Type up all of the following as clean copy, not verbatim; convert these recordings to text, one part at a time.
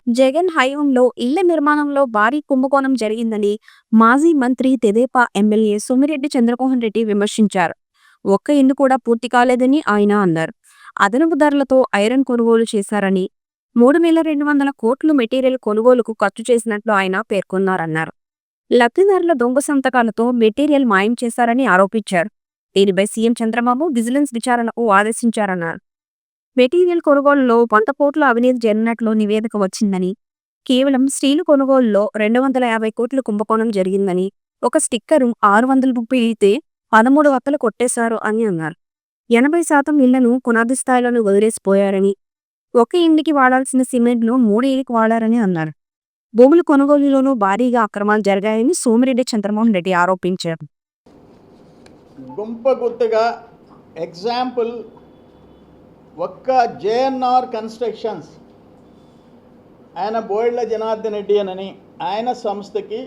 జగన్ హయాంలో ఇళ్ల నిర్మాణంలో భారీ కుంభకోణం జరిగిందని మాజీ మంత్రి తెదేపా ఎమ్మెల్యే సోమిరెడ్డి చంద్రమోహన్ రెడ్డి విమర్శించారు. ఒక్క ఇల్లు కూడా పూర్తి కాలేదని ఆయన అన్నారు. అదనపు ధరలతో ఐరన్ కొనుగోలు చేశారని, 3,200 కోట్లు మెటీరియల్ కొనుగోలుకు ఖర్చు చేసినట్లు ఆయన పేర్కొన్నారన్నారు. లబ్ధిదారుల దొంగ సంతకాలతో మెటీరియల్ మాయం చేశారని ఆరోపించారు. దీనిపై సీఎం చంద్రబాబు విజిలెన్స్ విచారణకు ఆదేశించారన్నారు. మెటీరియల్ కొనుగోలులో 100 కోట్ల అవినీతి జరిగినట్లు నివేదిక వచ్చిందని, కేవలం స్టీలు కొనుగోలులో 250 కోట్ల కుంభకోణం జరిగిందని, ఒక స్టిక్కరు 630 అయితే 13 వత్తలు కొట్టేశారు అని అన్నారు. 80% ఇళ్లను పునాది స్థాయిలోనే వదిలేసిపోయారని, ఒక ఇంటికి వాడాల్సిన సిమెంట్ను 3 ఇళ్లకు వాడారని అన్నారు. భూముల కొనుగోలులోనూ భారీగా అక్రమాలు జరిగాయని సోమిరెడ్డి చంద్రమోహన్ రెడ్డి ఆరోపించారు. గుంపగుత్తగా ఎగ్జాంపుల్ ఒక్క జేఎన్ఆర్ కన్స్ట్రక్షన్స్ ఆయన బోయిళ్ల జనార్దన్ రెడ్డి అని ఆయన సంస్థకి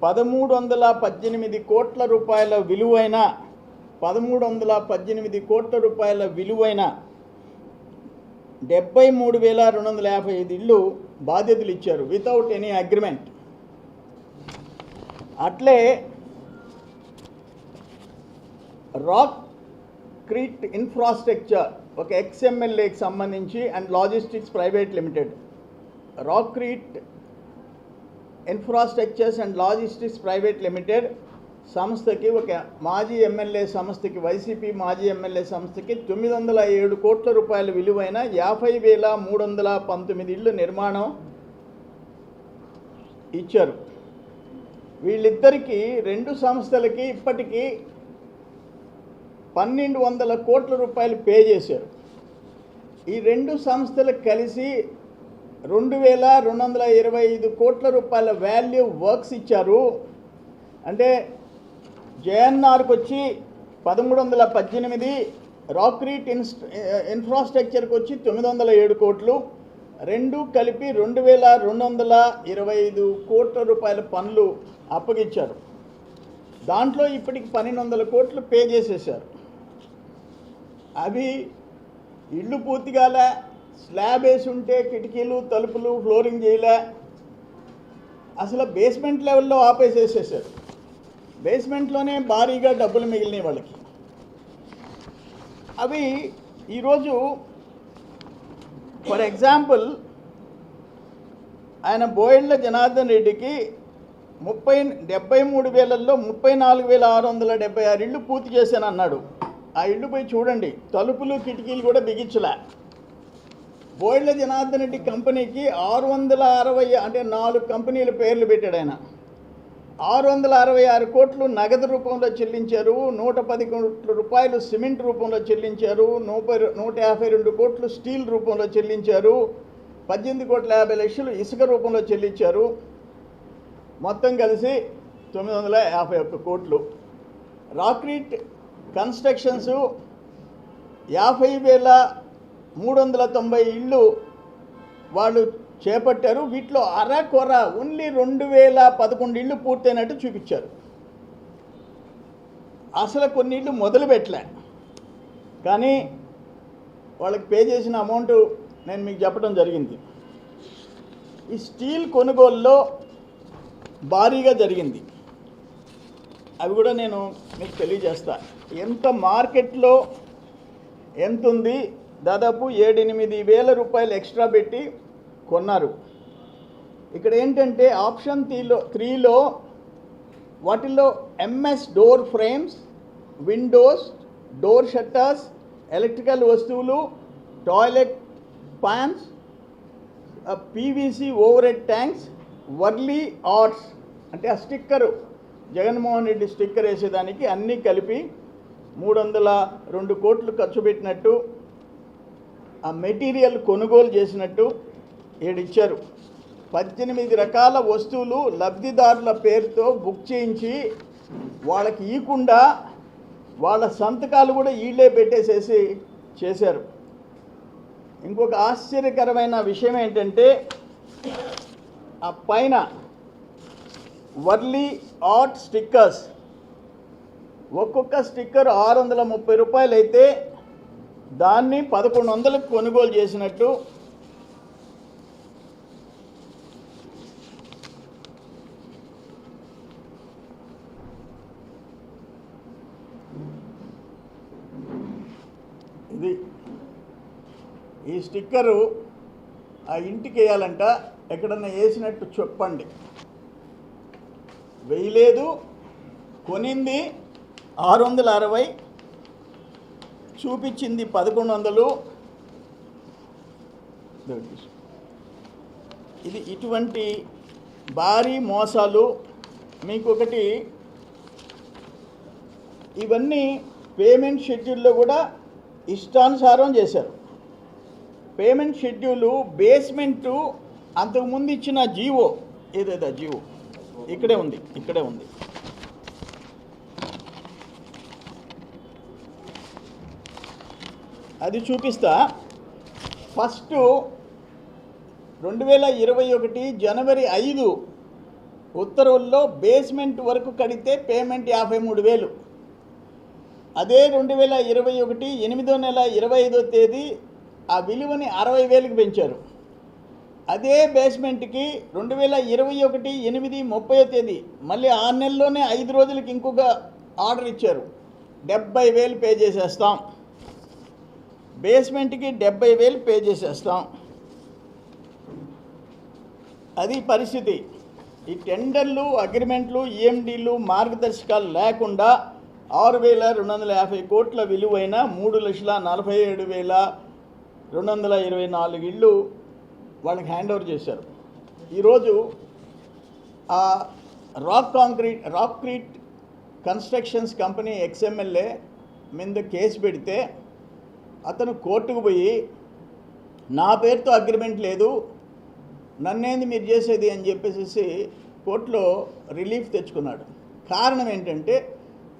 1318 కోట్ల రూపాయల విలువైన 73,255 ఇళ్ళు బాధ్యతలు ఇచ్చారు వితౌట్ ఎనీ అగ్రిమెంట్. అట్లే రాక్ క్రీట్ ఇన్ఫ్రాస్ట్రక్చర్ ఒక ఎక్స్ఎంఎల్ఏకి సంబంధించి and logistics private limited, rock Crete infrastructures and logistics private limited సంస్థకి ఒక మాజీ ఎమ్మెల్యే సంస్థకి వైసీపీ మాజీ ఎమ్మెల్యే సంస్థకి 907 కోట్ల రూపాయల విలువైన 50,319 ఇళ్ళు నిర్మాణం ఇచ్చారు. వీళ్ళిద్దరికీ రెండు సంస్థలకి ఇప్పటికీ 1,200 కోట్ల రూపాయలు పే చేశారు. ఈ రెండు సంస్థలకు కలిసి 2,225 కోట్ల రూపాయల వాల్యూ వర్క్స్ ఇచ్చారు. అంటే జేఎన్ఆర్కి వచ్చి 1318, రాక్రీట్ ఇన్ఫ్రాస్ట్రక్చర్కి వచ్చి 907 కోట్లు, రెండు కలిపి 2,225 కోట్ల రూపాయల పనులు అప్పగించారు. దాంట్లో ఇప్పటికి 1,200 కోట్లు పే చేసేసారు. అవి ఇళ్ళు పూర్తిగాలే, స్లాబ్ వేసి ఉంటే కిటికీలు తలుపులు ఫ్లోరింగ్ చేయలే, అసలు బేస్మెంట్ లెవెల్లో ఆపేసేసేసారు. బేస్మెంట్లోనే భారీగా డబ్బులు మిగిలినాయి వాళ్ళకి. అవి ఈరోజు ఫర్ ఎగ్జాంపుల్ ఆయన బోయిళ్ల జనార్దన్ రెడ్డికి 73,000లో 34,676 ఇళ్ళు పూర్తి చేశానన్నాడు. ఆ ఇళ్ళు పోయి చూడండి, తలుపులు కిటికీలు కూడా బిగించలే. బోయిళ్ల జనార్దన్ రెడ్డి కంపెనీకి 660, అంటే 4 కంపెనీల పేర్లు పెట్టాడు ఆయన. 666 కోట్లు నగదు రూపంలో చెల్లించారు, 110 కోట్ల రూపాయలు సిమెంట్ రూపంలో చెల్లించారు, 152 కోట్లు స్టీల్ రూపంలో చెల్లించారు, 18,50,00,000 ఇసుక రూపంలో చెల్లించారు. మొత్తం కలిసి 951 కోట్లు. రాక్రీట్ కన్స్ట్రక్షన్స్ 50,390 ఇళ్ళు వాళ్ళు చేపట్టారు. వీటిలో అరకొర ఓన్లీ 2,011 ఇళ్ళు పూర్తయినట్టు చూపించారు. అసలు కొన్ని ఇళ్ళు మొదలు పెట్టలే. కానీ వాళ్ళకి పే చేసిన అమౌంట్ నేను మీకు చెప్పడం జరిగింది. ఈ స్టీల్ కొనుగోలులో భారీగా జరిగింది. అవి కూడా నేను మీకు తెలియజేస్తా. ఎంత మార్కెట్లో ఎంత ఉంది, దాదాపు 7-8 వేల రూపాయలు ఎక్స్ట్రా పెట్టి కొన్నారు. ఇక్కడ ఏంటంటే ఆప్షన్ 3లో వాటిల్లో MS door frames, windows, door shutters, electrical వస్తువులు, toilet pans, PVC overhead tanks, Warli arts, అంటే ఆ స్టిక్కరు జగన్మోహన్ రెడ్డి స్టిక్కర్ వేసేదానికి అన్నీ కలిపి 302 కోట్లు ఖర్చు పెట్టినట్టు, ఆ మెటీరియల్ కొనుగోలు చేసినట్టు ఏడిచ్చారు. 18 రకాల వస్తువులు లబ్ధిదారుల పేరుతో బుక్ చేయించి వాళ్ళకి ఇవ్వకుండా వాళ్ళ సంతకాలు కూడా వీళ్ళే పెట్టేసేసి చేశారు. ఇంకొక ఆశ్చర్యకరమైన విషయం ఏంటంటే ఆ పైన వర్లీ ఆర్ట్ స్టిక్కర్స్ ఒక్కొక్క స్టిక్కర్ 630 రూపాయలు అయితే దాన్ని 1,100కు కొనుగోలు చేసినట్టు ఈ స్టిక్కరు ఆ ఇంటికి వేయాలంట, ఎక్కడన్నా వేసినట్టు చెప్పండి. వేయలేదు, కొనింది 660, చూపించింది 1100. ఇది ఇటువంటి భారీ మోసాలు. మీకు ఒకటి, ఇవన్నీ పేమెంట్ షెడ్యూల్లో కూడా ఇష్టానుసారం చేశారు. పేమెంట్ షెడ్యూలు బేస్మెంటు అంతకుముందు ఇచ్చిన జీవో ఏదేదా జీవో ఇక్కడే ఉంది. అది చూపిస్తా. ఫస్ట్ 2021 జనవరి 5 ఉత్తర్వుల్లో బేస్మెంట్ వరకు కడితే పేమెంట్ 53,000. అదే 2021 8వ నెల 25వ తేదీ ఆ విలువని 60,000కి పెంచారు. అదే బేస్మెంట్కి 2021 8 30వ తేదీ మళ్ళీ 6 నెలల్లోనే 5 రోజులకి ఇంకొక ఆర్డర్ ఇచ్చారు. 70,000 పే చేసేస్తాం. బేస్మెంట్కి 70,000 పే చేసేస్తాం. అది పరిస్థితి. ఈ టెండర్లు, అగ్రిమెంట్లు, ఈఎండీలు, మార్గదర్శకాలు లేకుండా 6,250 కోట్ల విలువైన 3,47,224 ఇళ్ళు వాళ్ళకి హ్యాండ్ ఓవర్ చేశారు. ఈరోజు ఆ రాక్క్రీట్ కన్స్ట్రక్షన్స్ కంపెనీ ఎక్స్ఎమ్మెల్యే మీద కేసు పెడితే అతను కోర్టుకు పోయి నా పేరుతో అగ్రిమెంట్ లేదు, నన్నేంది మీరు చేసేది అని చెప్పేసి కోర్టులో రిలీఫ్ తెచ్చుకున్నాడు. కారణం ఏంటంటే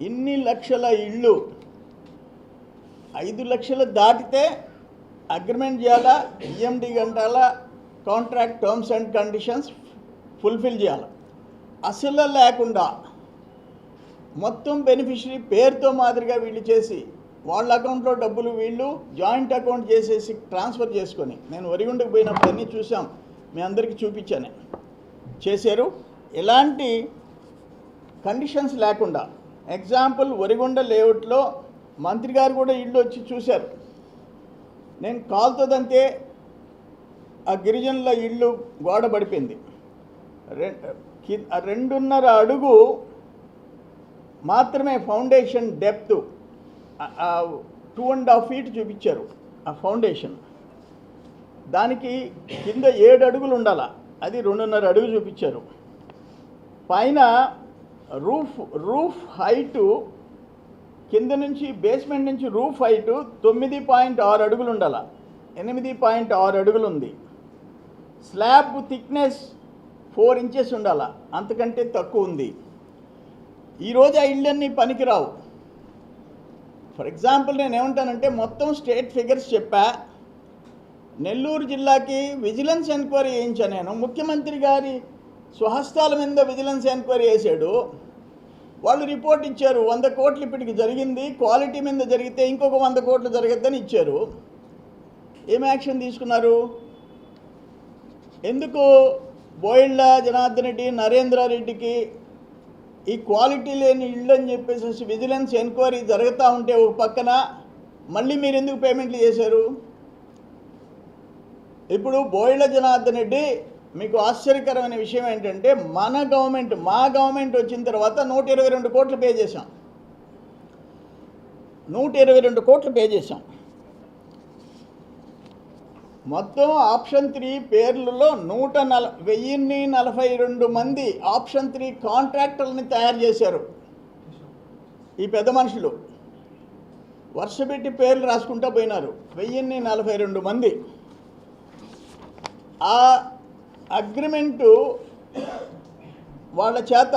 ఇన్ని లక్షల ఇళ్ళు 5 లక్షలు దాటితే అగ్రిమెంట్ చేయాలా, ఈఎండి గంటాలా, contract terms and conditions fulfil చేయాలి. అసలు లేకుండా మొత్తం బెనిఫిషరీ పేరుతో మాదిరిగా వీళ్ళు చేసి వాళ్ళ అకౌంట్లో డబ్బులు వీళ్ళు జాయింట్ అకౌంట్ చేసేసి ట్రాన్స్ఫర్ చేసుకొని, నేను వరిగుండకు పోయినప్పుడు అన్నీ చూసాం, మీ అందరికీ చూపించాను, చేశారు. ఎలాంటి కండిషన్స్ లేకుండా. ఎగ్జాంపుల్, వరిగొండ లేఅవుట్లో మంత్రి గారు కూడా ఇళ్ళు వచ్చి చూశారు. నేను కాలుతోదంతే ఆ గిరిజనుల ఇళ్ళు గోడ పడిపోయింది. 2.5 అడుగు మాత్రమే ఫౌండేషన్ డెప్త్, 2.5 ఫీట్ చూపించారు ఆ ఫౌండేషన్. దానికి కింద 7 అడుగులు ఉండాల, అది 2.5 అడుగు చూపించారు. పైన రూఫ్ హైటు కింద నుంచి బేస్మెంట్ నుంచి రూఫ్ హైటు 9.6 అడుగులు ఉండాల, 8.6 అడుగులు ఉంది. స్లాబ్ థిక్నెస్ 4 ఇంచెస్ ఉండాల, అంతకంటే తక్కువ ఉంది. ఈరోజు ఆ ఇళ్ళన్నీ పనికిరావు. ఫర్ ఎగ్జాంపుల్ నేను ఏమంటానంటే, మొత్తం స్టేట్ ఫిగర్స్ చెప్పా. నెల్లూరు జిల్లాకి విజిలెన్స్ ఎంక్వైరీ చేయించాను నేను. ముఖ్యమంత్రి గారి స్వహస్తాల మీద విజిలెన్స్ ఎంక్వైరీ చేశాడు. వాళ్ళు రిపోర్ట్ ఇచ్చారు, 100 కోట్లు ఇప్పటికి జరిగింది, క్వాలిటీ మీద జరిగితే ఇంకొక 100 కోట్లు జరగద్దని ఇచ్చారు. ఏం యాక్షన్ తీసుకున్నారు? ఎందుకు బోయిళ్ళ జనార్దన్ రెడ్డి, నరేంద్రారెడ్డికి ఈ క్వాలిటీ లేని ఇళ్ళు అని చెప్పేసి విజిలెన్స్ ఎంక్వైరీ జరుగుతూ ఉంటే ఒక పక్కన మళ్ళీ మీరు ఎందుకు పేమెంట్లు చేశారు? ఇప్పుడు బోయిళ్ళ జనార్దన్ రెడ్డి, మీకు ఆశ్చర్యకరమైన విషయం ఏంటంటే, మా గవర్నమెంట్ వచ్చిన తర్వాత 122 కోట్లు పే చేశాం. 122 కోట్లు పే చేశాం. మొత్తం ఆప్షన్ 3 పేర్లలో 1042 మంది ఆప్షన్ 3 కాంట్రాక్టర్లని తయారు చేశారు. ఈ పెద్ద మనుషులు వర్షపెట్టి పేర్లు రాసుకుంటూ పోయినారు. 1042 మంది. ఆ అగ్రిమెంటు వాళ్ళ చేత,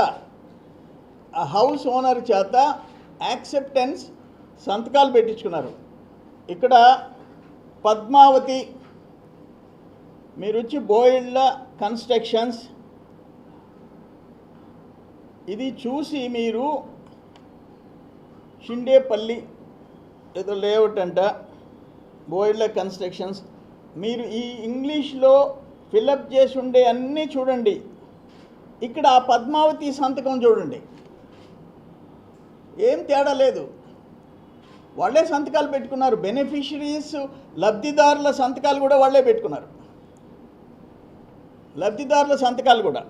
ఆ హౌస్ ఓనర్ చేత యాక్సెప్టెన్స్ సంతకాలు పెట్టించుకున్నారు. ఇక్కడ పద్మావతి, మీరు వచ్చి బోయిళ్ళ కన్స్ట్రక్షన్స్, ఇది చూసి మీరు షిండేపల్లి ఏదో లేఅవుట్ అంట, బోయిళ్ళ కన్స్ట్రక్షన్స్, మీరు ఈ ఇంగ్లీష్లో ఫిలప్ చేసి ఉండే అన్నీ చూడండి. ఇక్కడ ఆ పద్మావతి సంతకం చూడండి, ఏం తేడా లేదు. వాళ్ళే సంతకాలు పెట్టుకున్నారు. బెనిఫిషరీస్ లబ్ధిదారుల సంతకాలు కూడా వాళ్ళే పెట్టుకున్నారు. లబ్ధిదారుల సంతకాలు కూడా.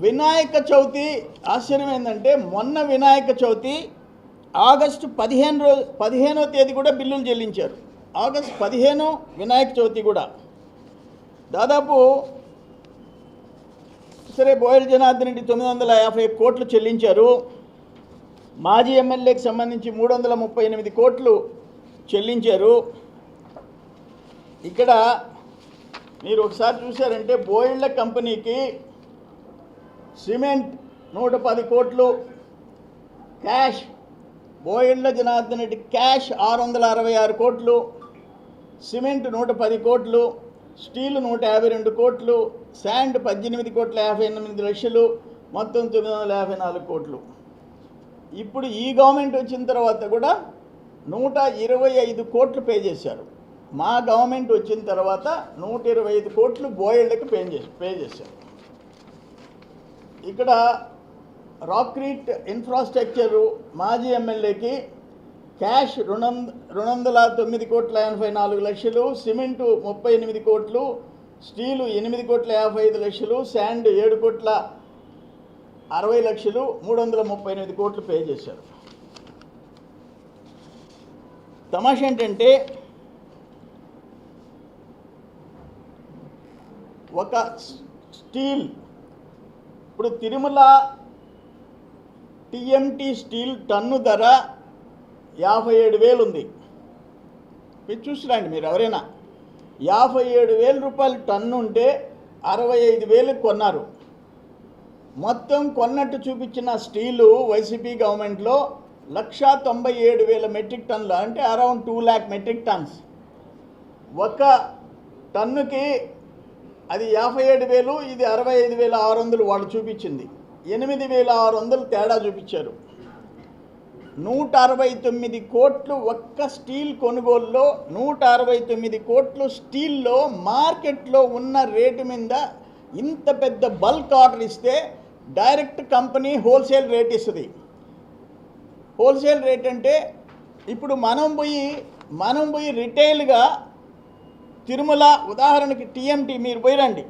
వినాయక చవితి ఆశ్చర్యం ఏంటంటే మొన్న వినాయక చవితి ఆగస్టు 15వ తేదీ కూడా బిల్లులు చెల్లించారు. ఆగస్టు 15 వినాయక చవితి కూడా దాదాపు సరే బోయల జనార్దన్ రెడ్డి 950 కోట్లు చెల్లించారు. మాజీ ఎమ్మెల్యేకి సంబంధించి 338 కోట్లు చెల్లించారు. ఇక్కడ మీరు ఒకసారి చూశారంటే బోయిళ్ల కంపెనీకి సిమెంట్ 110 కోట్లు క్యాష్, బోయిళ్ల జనార్దన్ రెడ్డి క్యాష్ 666 కోట్లు, సిమెంట్ 110 కోట్లు, స్టీల్ 152 కోట్లు, శాండ్ 18,58 లక్షలు, మొత్తం 954 కోట్లు. ఇప్పుడు ఈ గవర్నమెంట్ వచ్చిన తర్వాత కూడా 125 కోట్లు పే చేశారు. మా గవర్నమెంట్ వచ్చిన తర్వాత 125 కోట్లు బోయిళ్ళకి పే చేశారు. ఇక్కడ రాక్రీట్ ఇన్ఫ్రాస్ట్రక్చరు మాజీ ఎమ్మెల్యేకి క్యాష్ 209,84 లక్షలు, సిమెంటు 38 కోట్లు, స్టీలు 8,55 లక్షలు, శాండ్ 7,60 లక్షలు, 338 కోట్లు పే చేశారు. తమాషా ఏంటంటే ఒక స్టీల్ ఇప్పుడు తిరుమల టీఎంటీ స్టీల్ టన్ను ధర 57,000 ఉంది. మీరు చూసిరండి, మీరు ఎవరైనా 57,000 రూపాయలు టన్ను ఉంటే 65,000 కొన్నారు. మొత్తం కొన్నట్టు చూపించిన స్టీలు వైసీపీ గవర్నమెంట్లో 197,000 మెట్రిక్ టన్నులు, అంటే అరౌండ్ 2 lakh మెట్రిక్ టన్స్. ఒక టన్నుకి అది 57,000, ఇది 65,600 వాళ్ళు చూపించింది. 8,600 తేడా చూపించారు. 169 కోట్లు ఒక్క స్టీల్ కొనుగోలులో, 169 కోట్లు స్టీల్లో మార్కెట్లో ఉన్న రేటు మీద ఇంత పెద్ద బల్క్ ఆర్డర్ ఇస్తే డైరెక్ట్ కంపెనీ హోల్సేల్ రేట్ ఇస్తుంది. హోల్సేల్ రేట్ అంటే ఇప్పుడు మనం పోయి రిటైల్గా తిరుమల ఉదాహరణకి టీఎంటీ మీరు పోయిరండి,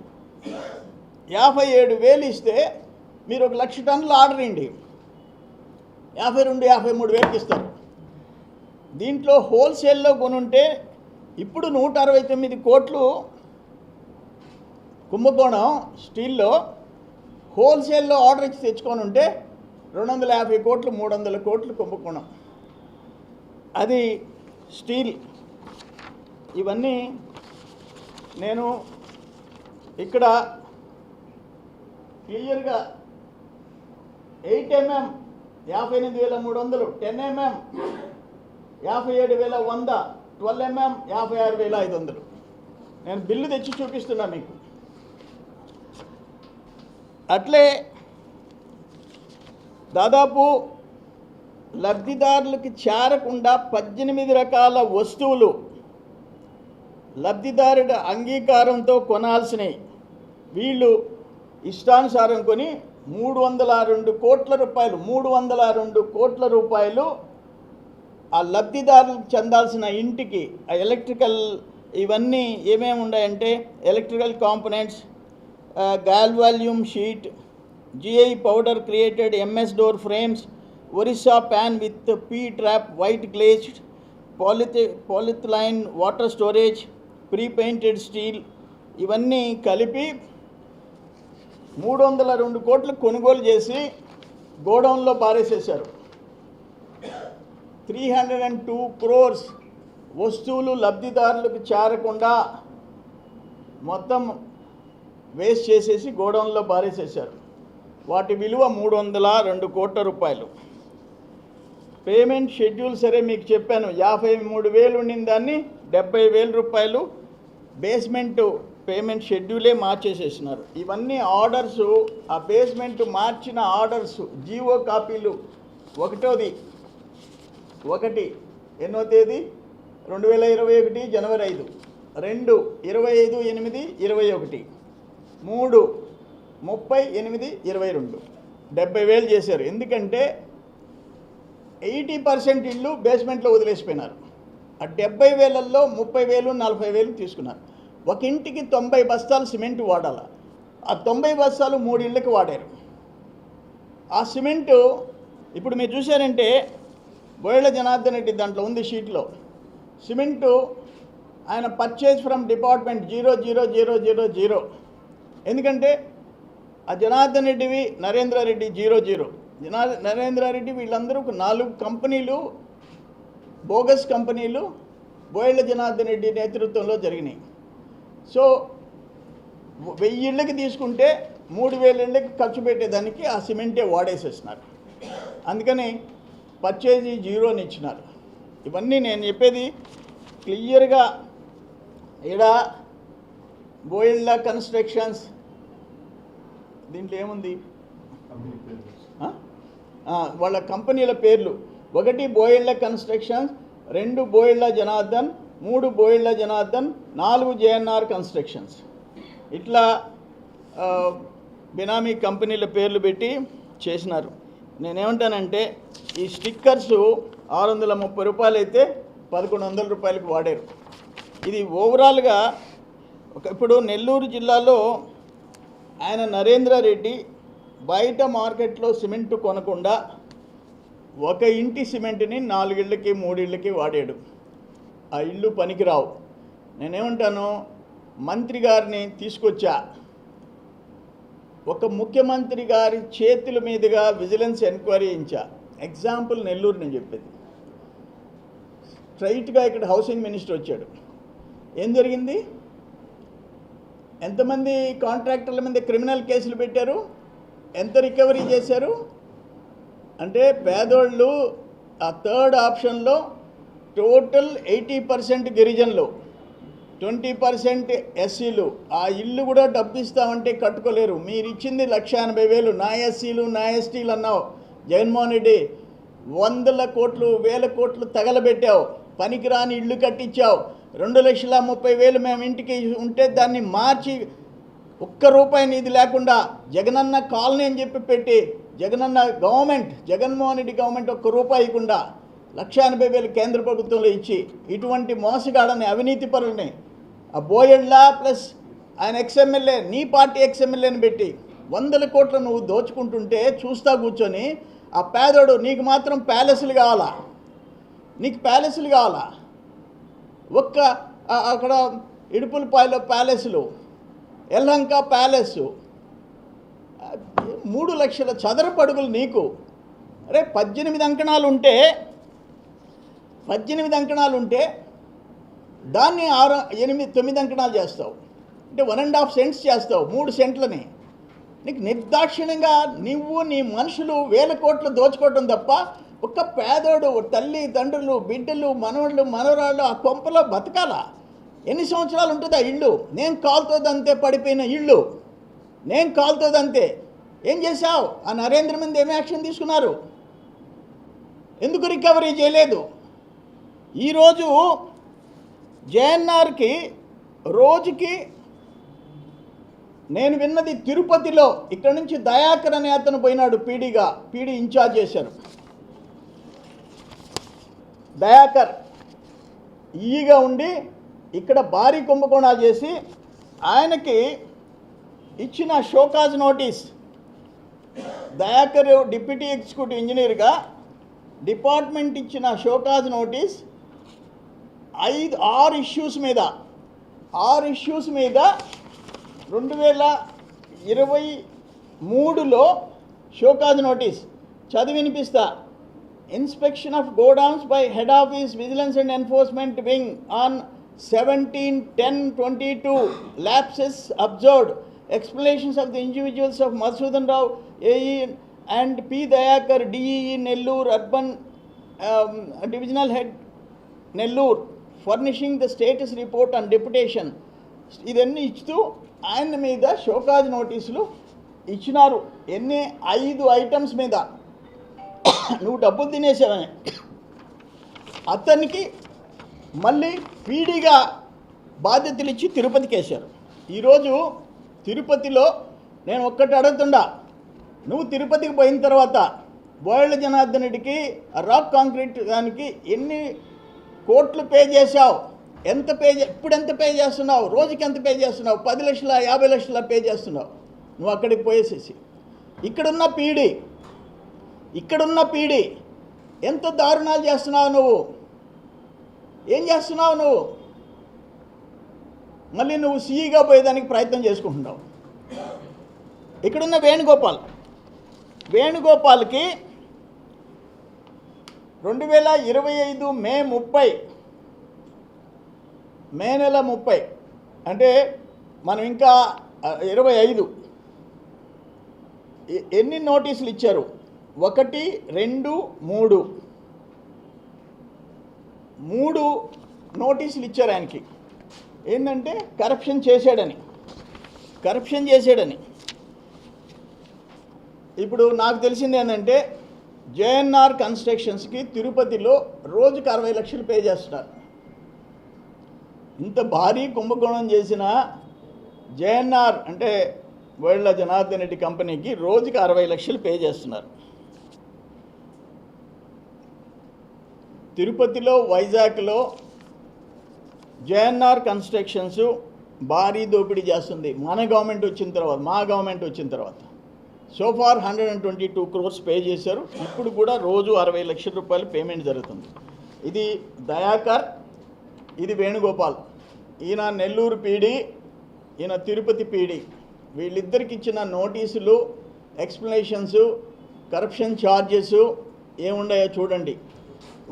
57,000 ఇస్తే మీరు 1,00,000 టన్నులు ఆర్డర్ ఇండి 52,000-53,000 ఇస్తారు. దీంట్లో హోల్సేల్లో కొనుంటే ఇప్పుడు 169 కోట్లు కుంభకోణం స్టీల్లో హోల్సేల్లో ఆర్డర్ ఇచ్చి తెచ్చుకొని ఉంటే 250 కోట్లు 300 కోట్లు కుంభకోణం. అది స్టీల్. ఇవన్నీ నేను ఇక్కడ క్లియర్గా 8 mm 58,300, 10 mm 57,100, 12 mm 56,500 నేను బిల్లు తెచ్చి చూపిస్తున్నా మీకు. అట్లే దాదాపు లబ్ధిదారులకి చేరకుండా 18 రకాల వస్తువులు లబ్ధిదారుడి అంగీకారంతో కొనాల్సినవి వీళ్ళు ఇష్టానుసారం కొని 302 కోట్ల రూపాయలు ఆ లబ్ధిదారులకు చెందాల్సిన ఇంటికి ఆ ఎలక్ట్రికల్ ఇవన్నీ ఏమేమి ఉన్నాయంటే electrical components, galvalume sheet, GI powder created, MS door frames, Orissa pan with P trap, white glazed, polyethylene water storage, pre painted steel, ఇవన్నీ కలిపి 302 కోట్లు కొనుగోలు చేసి గోడౌన్లో పారేసేశారు. 302 crores వస్తువులు లబ్ధిదారులకు చేరకుండా మొత్తం వేస్ట్ చేసేసి గోడౌన్లో పారేసేశారు. వాటి విలువ 302 కోట్ల రూపాయలు. పేమెంట్ షెడ్యూల్ సరే మీకు చెప్పాను, 53,000 ఉండిన దాన్ని 70,000 రూపాయలు బేస్మెంట్ పేమెంట్ షెడ్యూలే మార్చేసేసినారు. ఇవన్నీ ఆర్డర్సు, ఆ బేస్మెంట్ మార్చిన ఆర్డర్సు జీవో కాపీలు. 1 ఎన్నో తేదీ 2021 జనవరి 5, 2 25/8/21, 3 30/8/22 70,000 చేశారు. ఎందుకంటే 80% ఇళ్ళు బేస్మెంట్లో వదిలేసిపోయినారు. ఆ 70,000లో 30,000 40,000 తీసుకున్నారు. ఒక ఇంటికి 90 బస్తాలు సిమెంట్ వాడాలి. ఆ 90 బస్తాలు 3 ఇళ్ళకి వాడారు. ఆ సిమెంటు ఇప్పుడు మీరు చూశారంటే బోయళ్ళ జనార్దన్ రెడ్డి దాంట్లో ఉంది షీట్లో, సిమెంటు ఆయన పర్చేజ్ ఫ్రమ్ డిపార్ట్మెంట్ 00000. ఎందుకంటే ఆ జనార్దన్ రెడ్డివి నరేంద్రారెడ్డి 00. నరేంద్రారెడ్డి వీళ్ళందరూ 4 కంపెనీలు, బోగస్ కంపెనీలు బోయళ్ళ జనార్దన్ రెడ్డి నేతృత్వంలో జరిగినాయి. సో 1000 ఇళ్ళకి తీసుకుంటే 3,000 ఇళ్ళకి ఖర్చు పెట్టేదానికి ఆ సిమెంటే వాడేసేస్తున్నారు. అందుకని పర్చేజీ 0 అని ఇచ్చినారు. ఇవన్నీ నేను చెప్పేది క్లియర్గా. ఇక్కడ బోయళ్ళ కన్స్ట్రక్షన్స్ దీంట్లో ఏముంది, వాళ్ళ కంపెనీల పేర్లు: 1 Boyalla constructions, 2 Boyalla Janardhan, 3 Boyalla Janardhan, 4 JNR constructions. ఇట్లా బినామీ కంపెనీల పేర్లు పెట్టి చేసినారు. నేనేమంటానంటే ఈ స్టిక్కర్సు 630 రూపాయలు అయితే 1,100 రూపాయలకు వాడారు. ఇది ఓవరాల్గా ఇప్పుడు నెల్లూరు జిల్లాలో ఆయన నరేంద్రారెడ్డి బయట మార్కెట్లో సిమెంటు కొనకుండా ఒక ఇంటి సిమెంట్ని 4 ఇళ్ళకి 3 ఇళ్ళకి వాడాడు. ఆ ఇళ్ళు పనికిరావు. నేనేమంటాను, మంత్రి గారిని తీసుకొచ్చా, ఒక ముఖ్యమంత్రి గారి చేతుల మీదుగా విజిలెన్స్ ఎంక్వైరీ ఇచ్చా. ఎగ్జాంపుల్ నెల్లూరు నేను చెప్పేది. స్ట్రైట్గా ఇక్కడ హౌసింగ్ మినిస్టర్ వచ్చాడు. ఏం జరిగింది? ఎంతమంది కాంట్రాక్టర్ల మీద క్రిమినల్ కేసులు పెట్టారు? ఎంత రికవరీ చేశారు? అంటే పేదోళ్ళు ఆ థర్డ్ ఆప్షన్లో టోటల్ 80% గిరిజనులు, 20% ఎస్సీలు. ఆ ఇల్లు కూడా డబ్బు ఇస్తామంటే కట్టుకోలేరు. మీరు ఇచ్చింది 1,80,000 నా ఎస్సీలు నా ఎస్టీలు అన్నావు. జగన్మోహన్ రెడ్డి 100 కోట్లు 1000 కోట్లు తగలబెట్టావు. పనికిరాని ఇల్లు కట్టించావు. 2,30,000 మేము ఇంటికి ఉంటే దాన్ని మార్చి ₹1 నిధి లేకుండా జగనన్న కాలనీ అని చెప్పి పెట్టి జగనన్న గవర్నమెంట్, జగన్మోహన్ రెడ్డి గవర్నమెంట్ ₹1 ఇవ్వకుండా 1,80,000 కేంద్ర ప్రభుత్వంలో ఇచ్చి ఇటువంటి మోసగాడని అవినీతి పరులని ఆ బోయళ్ళ ప్లస్ ఆయన ఎక్స్ఎమ్మెల్యే, నీ పార్టీ ఎక్స్ఎమ్మెల్యేని పెట్టి 100 కోట్లు నువ్వు దోచుకుంటుంటే చూస్తా కూర్చొని, ఆ పేదోడు నీకు మాత్రం ప్యాలెస్లు కావాలా? నీకు ప్యాలెస్లు కావాలా? అక్కడ ఇడుపులపాయలో ప్యాలెస్లు, ఎల్లంక ప్యాలెస్, 3 లక్షల చదరపు అడుగులు నీకు. అరే 18 అంకణాలు ఉంటే దాన్ని 6, 8, 9 అంకణాలు చేస్తావు. అంటే 1.5 సెంట్స్ చేస్తావు, 3 సెంట్లని. నీకు నిర్దాక్షిణ్యంగా నువ్వు నీ మనుషులు 1000 కోట్లు దోచుకోవటం తప్ప ఒక్క పేదోడు తల్లి తండ్రులు బిడ్డలు మనవళ్ళు మనవరాళ్ళు ఆ కొంపలో బతకాలా? ఎన్ని సంవత్సరాలు ఉంటుంది ఆ ఇల్లు? నేను కాలుతోదంతే పడిపోయిన ఇల్లు, నేను కాలుతోదంతే. ఏం చేశావు? ఆ నరేంద్ర మీద ఏమి యాక్షన్ తీసుకున్నారు? ఎందుకు రికవరీ చేయలేదు? ఈరోజు జేఎన్ఆర్కి రోజుకి నేను విన్నది తిరుపతిలో ఇక్కడ నుంచి దయాకర్ అనే అతను పోయినాడు, పీడీ ఇన్ఛార్జ్ చేశారు. దయాకర్ ఈగా ఉండి ఇక్కడ భారీ కుంభకోణాలు చేసి ఆయనకి ఇచ్చిన show cause notice. Dayakar deputy executive ఇంజనీర్గా డిపార్ట్మెంట్ ఇచ్చిన షోకాజ్ నోటీస్ 6 ఇష్యూస్ మీద 2023లో షోకాజ్ నోటీస్ చదివి వినిపిస్తా. Inspection of godowns by head office vigilance and enforcement wing on 17/10/22 lapses observed. Explanations of the individuals of Madhusudan Rao, AE, and P. Dayakar, DEE, Nellore, Urban Divisional Head, Nellore, furnishing the status report on deputation. ఇదన్నీ ఇస్తూ ఆయన మీద show cause నోటీసులు ఇచ్చినారు. 5 items మీద నువ్వు డబ్బులు తినేసావని అతనికి మళ్ళీ పీడీగా బాధ్యతలు ఇచ్చి తిరుపతికి వేశారు. ఈరోజు తిరుపతిలో నేను ఒక్కటి అడుగుతుండా, నువ్వు తిరుపతికి పోయిన తర్వాత బోయళ్ళ జనార్దన్ రెడ్డికి రాక్ కాంక్రీట్ దానికి ఎన్ని కోట్లు పే చేశావు, ఇప్పుడు ఎంత పే చేస్తున్నావు, రోజుకి ఎంత పే చేస్తున్నావు, 10 లక్షల 50 లక్షల పే చేస్తున్నావు. నువ్వు అక్కడికి పోయేసేసి ఇక్కడున్న పీడి ఎంత దారుణాలు చేస్తున్నావు నువ్వు, ఏం చేస్తున్నావు నువ్వు? మళ్ళీ నువ్వు సీఈగా పోయేదానికి ప్రయత్నం చేసుకుంటున్నావు. ఇక్కడున్న వేణుగోపాల్కి 2025 మే నెల 30 అంటే మనం ఇంకా 25 ఎన్ని నోటీసులు ఇచ్చారు? 1, 2, 3 నోటీసులు ఇచ్చారు ఆయనకి. ఏంటంటే కరప్షన్ చేశాడని. ఇప్పుడు నాకు తెలిసింది ఏంటంటే జేఎన్ఆర్ కన్స్ట్రక్షన్స్కి తిరుపతిలో రోజుకి 60 లక్షలు పే చేస్తున్నారు. ఇంత భారీ కుంభకోణం చేసిన జేఎన్ఆర్ అంటే బోయళ్ళ జనార్దన్ రెడ్డి కంపెనీకి రోజుకి 60 లక్షలు పే చేస్తున్నారు. తిరుపతిలో, వైజాగ్లో జేఎన్ఆర్ కన్స్ట్రక్షన్స్ భారీ దోపిడీ చేస్తుంది మా గవర్నమెంట్ వచ్చిన తర్వాత. సోఫార్ 122 crores పే చేశారు. ఇప్పుడు కూడా రోజు 60 లక్షల రూపాయలు పేమెంట్ జరుగుతుంది. ఇది దయాకర్, ఇది వేణుగోపాల్. ఈయన నెల్లూరు పీడి, ఈయన తిరుపతి పీడి. వీళ్ళిద్దరికి ఇచ్చిన నోటీసులు, ఎక్స్ప్లెనేషన్స్, కరప్షన్ ఛార్జెస్ ఏముండాయో చూడండి.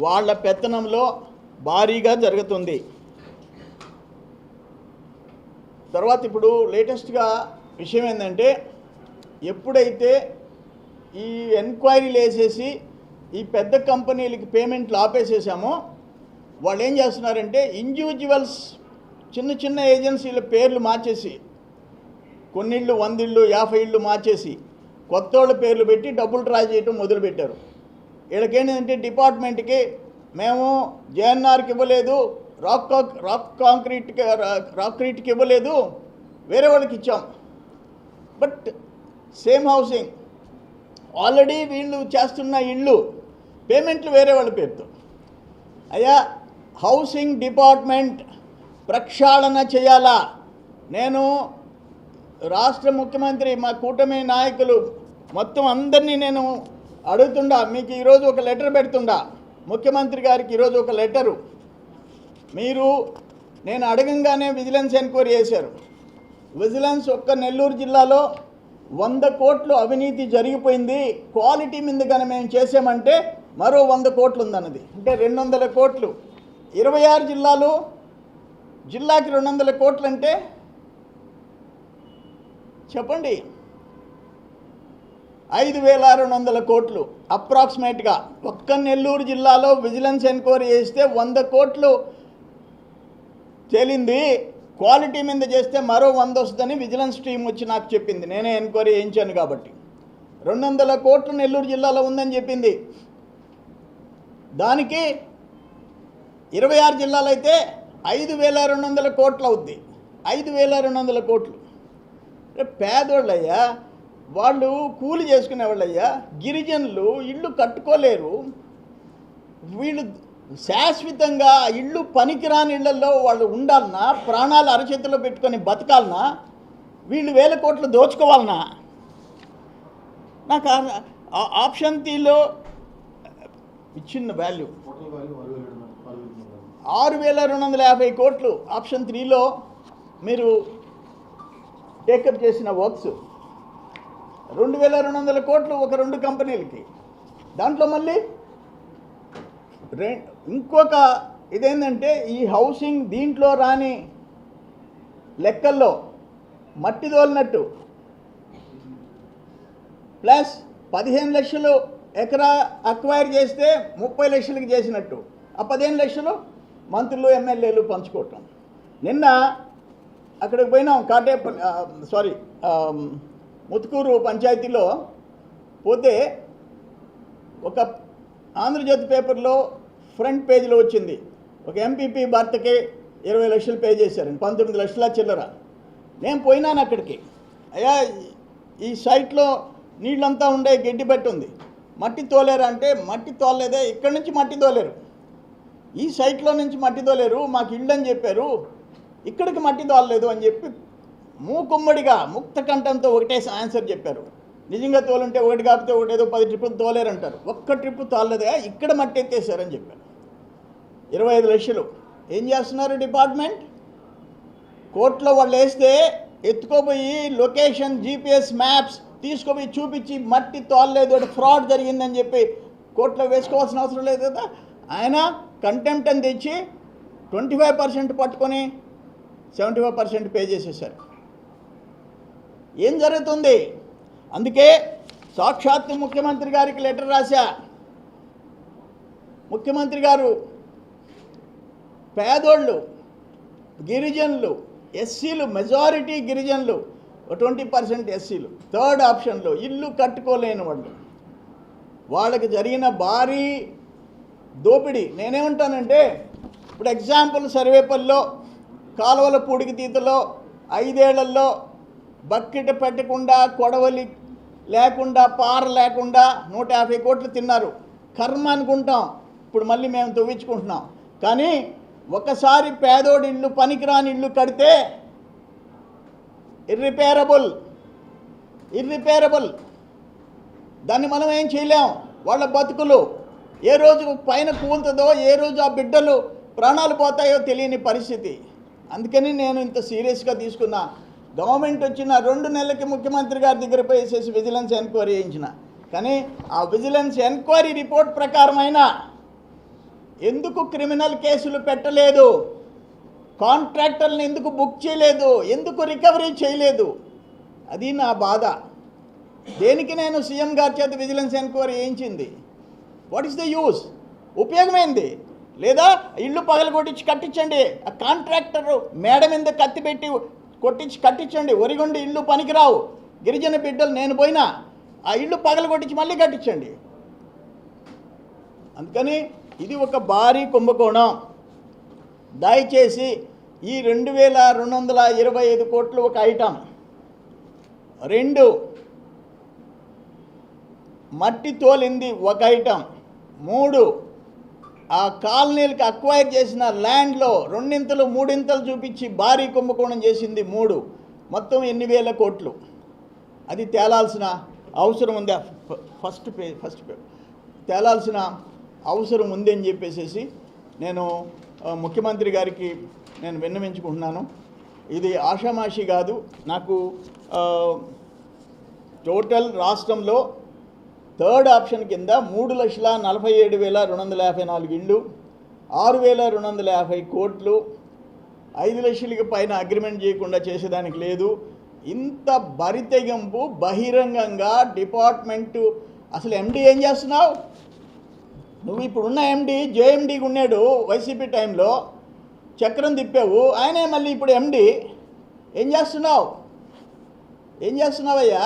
వాళ్ళ పెత్తనంలో భారీగా జరుగుతుంది. తర్వాత ఇప్పుడు లేటెస్ట్గా విషయం ఏంటంటే ఎప్పుడైతే ఈ ఎంక్వైరీలు వేసేసి ఈ పెద్ద కంపెనీలకి పేమెంట్లు ఆపేసేసామో వాళ్ళు ఏం చేస్తున్నారంటే ఇండివిజువల్స్ చిన్న ఏజెన్సీల పేర్లు మార్చేసి కొన్ని ఇళ్ళు 100 ఇళ్ళు 50 ఇళ్ళు మార్చేసి కొత్త వాళ్ళ పేర్లు పెట్టి డబ్బులు డ్రా చేయడం మొదలుపెట్టారు. వీళ్ళకేంటంటే డిపార్ట్మెంట్కి మేము జేఎన్ఆర్కి ఇవ్వలేదు, రాక్ కాంక్రీట్కి ఇవ్వలేదు, వేరే వాళ్ళకి ఇచ్చాం. బట్ సేమ్ హౌసింగ్ ఆల్రెడీ వీళ్ళు చేస్తున్న ఇళ్ళు పేమెంట్లు వేరే వాళ్ళ పేరుతో. అయ్యా హౌసింగ్ డిపార్ట్మెంట్ ప్రక్షాళన చేయాలా? నేను రాష్ట్ర ముఖ్యమంత్రి, మా కూటమి నాయకులు మొత్తం అందరినీ నేను అడుగుతుండా, మీకు ఈరోజు ఒక లెటర్ పెడుతుండా, ముఖ్యమంత్రి గారికి ఈరోజు ఒక లెటరు. నేను అడగంగానే విజిలెన్స్ ఎంక్వైరీ చేశారు. విజిలెన్స్ ఒక్క నెల్లూరు జిల్లాలో 100 కోట్లు అవినీతి జరిగిపోయింది, క్వాలిటీ మీద కానీ మేము చేసామంటే మరో 100 కోట్లు ఉందన్నది. అంటే 200 కోట్లు. 26 జిల్లాలు, జిల్లాకి 200 కోట్లు అంటే చెప్పండి, 5,200 కోట్లు అప్రాక్సిమేట్గా. ఒక్క నెల్లూరు జిల్లాలో విజిలెన్స్ ఎంక్వైరీ చేస్తే 100 కోట్లు తేలింది. క్వాలిటీ మీద చేస్తే మరో 100 వస్తుందని విజిలెన్స్ టీం వచ్చి నాకు చెప్పింది. నేనే ఎంక్వైరీ చేయించాను కాబట్టి 200 కోట్లు నెల్లూరు జిల్లాలో ఉందని చెప్పింది. దానికి 26 జిల్లాలో అయితే 5,200 కోట్లు అవుద్ది. 5,200 కోట్లు. పేదోళ్ళయ్యా, వాళ్ళు కూలి చేసుకునేవాళ్ళయ్యా, గిరిజనులు ఇళ్ళు కట్టుకోలేరు. వీళ్ళు శాశ్వతంగా ఇళ్ళు పనికిరాని ఇళ్లలో వాళ్ళు ఉండాలన్నా, ప్రాణాలు అరచేతిలో పెట్టుకొని బతకాలన్నా, వీళ్ళు 1000 కోట్లు దోచుకోవాలన్నా? నాకు ఆప్షన్ తీలో ఇచ్చిన వాల్యూ 6,250 కోట్లు. ఆప్షన్ 3లో మీరు టేకప్ చేసిన వర్క్స్ 2,200 కోట్లు ఒక 2 కంపెనీలకి. దాంట్లో మళ్ళీ ఇంకొక ఇదేంటంటే ఈ హౌసింగ్ దీంట్లో రాని లెక్కల్లో మట్టి తోలినట్టు ప్లస్ 15 లక్షలు ఎకరా అక్వైర్ చేస్తే 30 లక్షలకి చేసినట్టు. ఆ 15 లక్షలు మంత్రులు, ఎమ్మెల్యేలు పంచుకోవటం. నిన్న అక్కడికి పోయినాం, ముత్తుకూరు పంచాయతీలో పోతే ఒక ఆంధ్రజ్యోతి పేపర్లో ఫ్రంట్ పేజీలో వచ్చింది, ఒక ఎంపీపీ భర్తకి 20 లక్షలు పే చేశారని, 19 లక్షల చిల్లర. నేను పోయినాను అక్కడికి. అయ్యా ఈ సైట్లో నీళ్ళంతా ఉండే గడ్డి బట్టి ఉంది. మట్టి తోలేరు అంటే మట్టి తోలలేదే, ఇక్కడి నుంచి మట్టి తోలేరు, ఈ సైట్లో నుంచి మట్టి తోలేరు, మాకు ఇళ్ళు అని చెప్పారు, ఇక్కడికి మట్టి తోలలేదు అని చెప్పి మూకుమ్మడిగా ముక్త కంఠంతో ఒకటే ఆన్సర్ చెప్పారు. నిజంగా తోలుంటే ఒకటి కాకపోతే ఒకటి ఏదో 10 ట్రిప్పులు తోలేరంటారు, ఒక్క ట్రిప్పు తోలలేదే, ఇక్కడ మట్టి ఎత్తేసారని చెప్పారు. 25 లక్షలు ఏం చేస్తున్నారు డిపార్ట్మెంట్? కోర్టులో వాళ్ళు వేస్తే ఎత్తుకోపోయి లొకేషన్ GPS మ్యాప్స్ తీసుకుపోయి చూపించి మట్టి తోలలేదు, ఫ్రాడ్ జరిగిందని చెప్పి కోర్టులో వేసుకోవాల్సిన అవసరం లేదు కదా. ఆయన కంటెంప్ట్ అని తెచ్చి 25% పట్టుకొని 75% పే చేసేసారు. ఏం జరుగుతుంది? అందుకే సాక్షాత్తు ముఖ్యమంత్రి గారికి లెటర్ రాశా. ముఖ్యమంత్రి గారు పేదోళ్ళు, గిరిజనులు, ఎస్సీలు, మెజారిటీ గిరిజనులు, 20% ఎస్సీలు, థర్డ్ ఆప్షన్లో ఇల్లు కట్టుకోలేని వాళ్ళు, వాళ్ళకి జరిగిన భారీ దోపిడీ. నేనేమంటానంటే, ఇప్పుడు ఎగ్జాంపుల్ సర్వేపల్లిలో కాలువల పూడికి తీతలో 5 ఏళ్లలో బకెట్ పెట్టకుండా, కొడవలి లేకుండా, పార లేకుండా 150 కోట్లు తిన్నారు. కర్మ అనుకుంటాం, ఇప్పుడు మళ్ళీ మేము తవ్వించుకుంటున్నాం. కానీ ఒకసారి పేదోడి ఇల్లు, పనికిరాని ఇల్లు కడితే ఇర్రిపేరబుల్, దాన్ని మనం ఏం చేయలేం. వాళ్ళ బతుకులు ఏ రోజు పైన కూలుతుందో, ఏ రోజు ఆ బిడ్డలు ప్రాణాలు పోతాయో తెలియని పరిస్థితి. అందుకని నేను ఇంత సీరియస్గా తీసుకున్నా. గవర్నమెంట్ వచ్చిన 2 నెలలకి ముఖ్యమంత్రి గారి దగ్గర పోయేసేసి విజిలెన్స్ ఎంక్వైరీ చేయించిన. కానీ ఆ విజిలెన్స్ ఎంక్వైరీ రిపోర్ట్ ప్రకారమైనా ఎందుకు క్రిమినల్ కేసులు పెట్టలేదు, కాంట్రాక్టర్లను ఎందుకు బుక్ చేయలేదు, ఎందుకు రికవరీ చేయలేదు, అది నా బాధ. దేనికి నేను సీఎం గారి చేత విజిలెన్స్ ఎంక్వైరీ చేయించింది? What is the use? ఉపయోగమైంది లేదా? ఇల్లు పగలు కొట్టించి కట్టించండి, ఆ కాంట్రాక్టర్ మేడ మీద కత్తి పెట్టి కొట్టించి కట్టించండి. ఒరిగొండి ఇల్లు పనికిరావు, గిరిజన బిడ్డలు నేను పోయినా ఆ ఇల్లు పగలు కొట్టించి మళ్ళీ కట్టించండి. అందుకని ఇది ఒక భారీ కుంభకోణం. దయచేసి ఈ 2225 కోట్లు ఒక ఐటమ్, 2 మట్టి తోలింది ఒక ఐటమ్, 3 ఆ కాలనీలకు అక్వైర్ చేసిన ల్యాండ్లో 2 3 చూపించి భారీ కుంభకోణం చేసింది 3, మొత్తం ఎన్ని వేల కోట్లు. అది తేలాల్సిన అవసరం ఉంది. ఫస్ట్ పే తేలాల్సిన అవసరం ఉంది అని చెప్పేసి నేను ముఖ్యమంత్రి గారికి నేను విన్నవించుకుంటున్నాను. ఇది ఆషామాషి కాదు. నాకు టోటల్ రాష్ట్రంలో థర్డ్ ఆప్షన్ కింద 3,47,254 ఇళ్ళు, 6,250 కోట్లు, 5 లక్షలకి పైన అగ్రిమెంట్ చేయకుండా చేసేదానికి లేదు. ఇంత బరితెగింపు బహిరంగంగా డిపార్ట్మెంటు. అసలు ఎండి ఏం చేస్తున్నావు నువ్వు? ఇప్పుడున్న ఎండి జేఎండీకి ఉన్నాడు వైసీపీ టైంలో, చక్రం తిప్పావు, ఆయనే మళ్ళీ ఇప్పుడు ఎండి. ఏం చేస్తున్నావయ్యా?